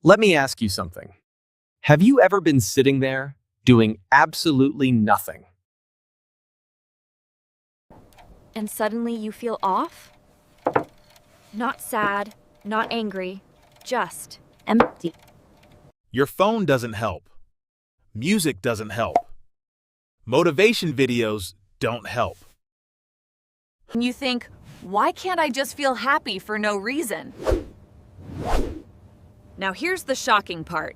Let me ask you something. Have you ever been sitting there doing absolutely nothing? And suddenly you feel off? Not sad, not angry, just empty. Your phone doesn't help. Music doesn't help. Motivation videos don't help. And you think, why can't I just feel happy for no reason? Now here's the shocking part.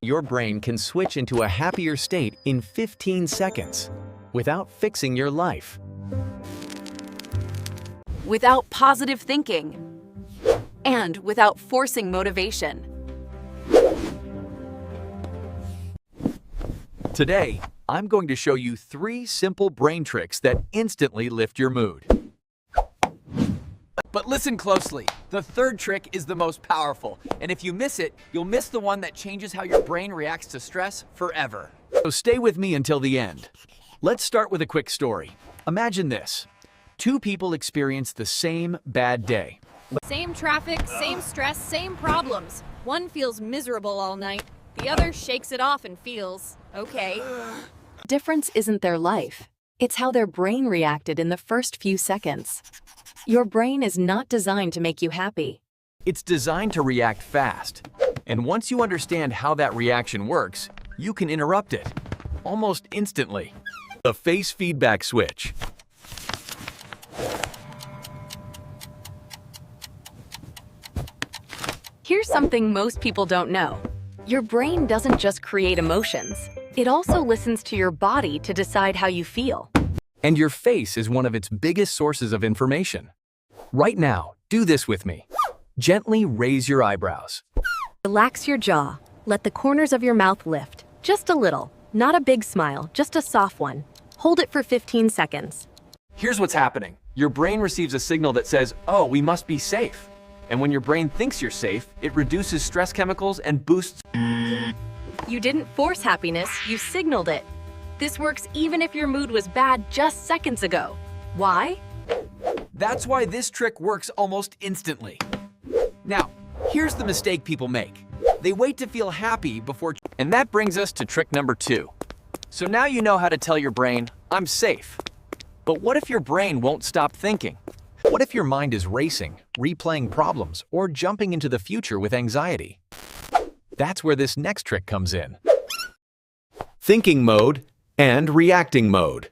Your brain can switch into a happier state in 15 seconds without fixing your life. Without positive thinking. And without forcing motivation. Today, I'm going to show you 3 simple brain tricks that instantly lift your mood. But listen closely. The third trick is the most powerful, and if you miss it, you'll miss the one that changes how your brain reacts to stress forever. So stay with me until the end. Let's start with a quick story. Imagine this. 2 people experience the same bad day. Same traffic, same stress, same problems. One feels miserable all night. The other shakes it off and feels okay. Difference isn't their life. It's how their brain reacted in the first few seconds. Your brain is not designed to make you happy. It's designed to react fast. And once you understand how that reaction works, you can interrupt it almost instantly. The face feedback switch. Here's something most people don't know. Your brain doesn't just create emotions. It also listens to your body to decide how you feel. And your face is one of its biggest sources of information. Right now, do this with me. Gently raise your eyebrows. Relax your jaw. Let the corners of your mouth lift. Just a little. Not a big smile, just a soft one. Hold it for 15 seconds. Here's what's happening. Your brain receives a signal that says, oh, we must be safe. And when your brain thinks you're safe, it reduces stress chemicals and boosts. You didn't force happiness, you signaled it. This works even if your mood was bad just seconds ago. Why? That's why this trick works almost instantly. Now, here's the mistake people make. They wait to feel happy before... And that brings us to trick number 2. So now you know how to tell your brain, I'm safe. But what if your brain won't stop thinking? What if your mind is racing, replaying problems, or jumping into the future with anxiety? That's where this next trick comes in. Thinking mode and reacting mode.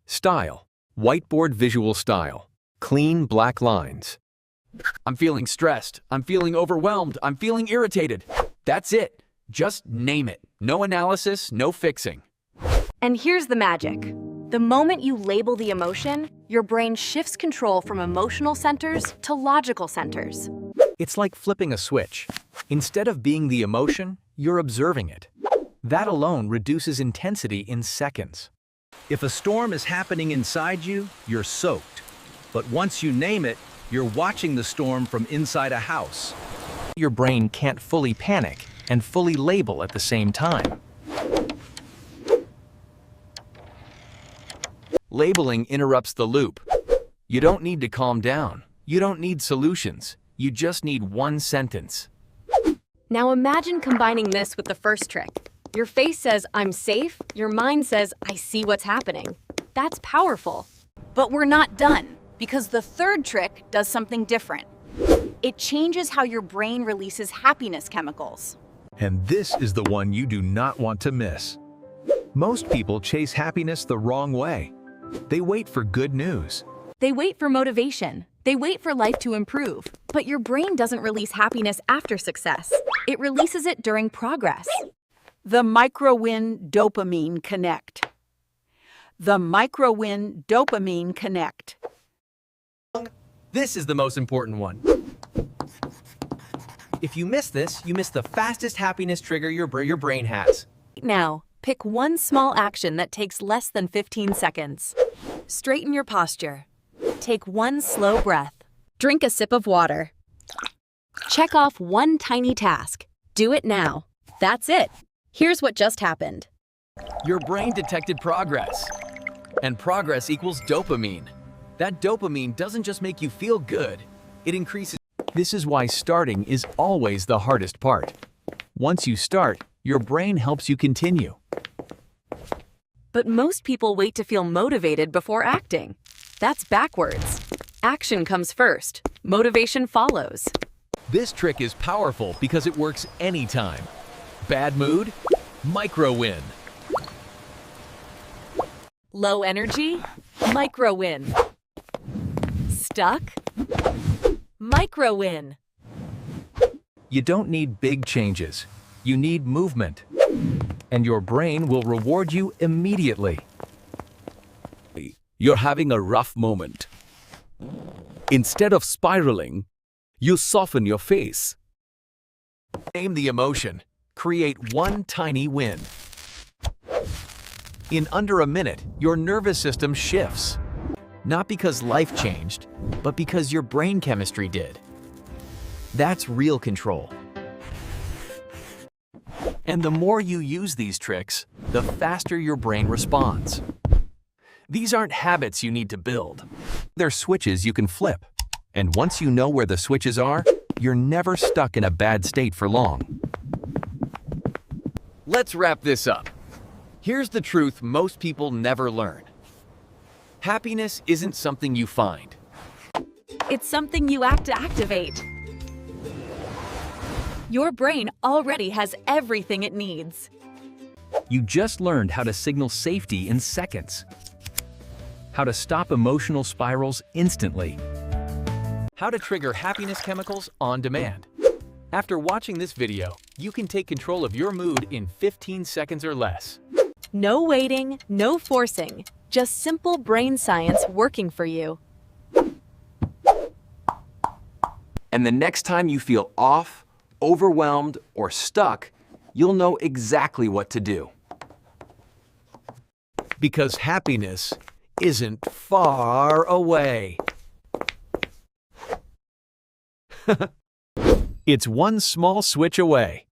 Style. Whiteboard visual style. Clean black lines. I'm feeling stressed. I'm feeling overwhelmed. I'm feeling irritated. That's it. Just name it. No analysis, no fixing. And here's the magic. The moment you label the emotion, your brain shifts control from emotional centers to logical centers. It's like flipping a switch. Instead of being the emotion, you're observing it. That alone reduces intensity in seconds. If a storm is happening inside you, you're soaked. But once you name it, you're watching the storm from inside a house. Your brain can't fully panic and fully label at the same time. Labeling interrupts the loop. You don't need to calm down. You don't need solutions. You just need one sentence. Now imagine combining this with the first trick. Your face says, I'm safe. Your mind says, I see what's happening. That's powerful. But we're not done, because the third trick does something different. It changes how your brain releases happiness chemicals. And this is the one you do not want to miss. Most people chase happiness the wrong way. They wait for good news. They wait for motivation. They wait for life to improve. But your brain doesn't release happiness after success. It releases it during progress. The micro-win dopamine connect. The micro-win dopamine connect. This is the most important one. If you miss this, you miss the fastest happiness trigger your brain has. Now, pick one small action that takes less than 15 seconds. Straighten your posture. Take one slow breath. Drink a sip of water. Check off one tiny task. Do it now. That's it. Here's what just happened. Your brain detected progress. And progress equals dopamine. That dopamine doesn't just make you feel good, it increases. This is why starting is always the hardest part. Once you start, your brain helps you continue. But most people wait to feel motivated before acting. That's backwards. Action comes first. Motivation follows. This trick is powerful because it works anytime. Bad mood? Micro win. Low energy? Micro win. Stuck? Micro win. You don't need big changes. You need movement. And your brain will reward you immediately. You're having a rough moment. Instead of spiraling, you soften your face. Name the emotion. Create one tiny win. In under a minute, your nervous system shifts. Not because life changed, but because your brain chemistry did. That's real control. And the more you use these tricks, the faster your brain responds. These aren't habits you need to build. They're switches you can flip. And once you know where the switches are, you're never stuck in a bad state for long. Let's wrap this up. Here's the truth most people never learn. Happiness isn't something you find. It's something you act to activate. Your brain already has everything it needs. You just learned how to signal safety in seconds. How to stop emotional spirals instantly. How to trigger happiness chemicals on demand. After watching this video, you can take control of your mood in 15 seconds or less. No waiting, no forcing. Just simple brain science working for you. And the next time you feel off, overwhelmed, or stuck, you'll know exactly what to do. Because happiness isn't far away. It's one small switch away.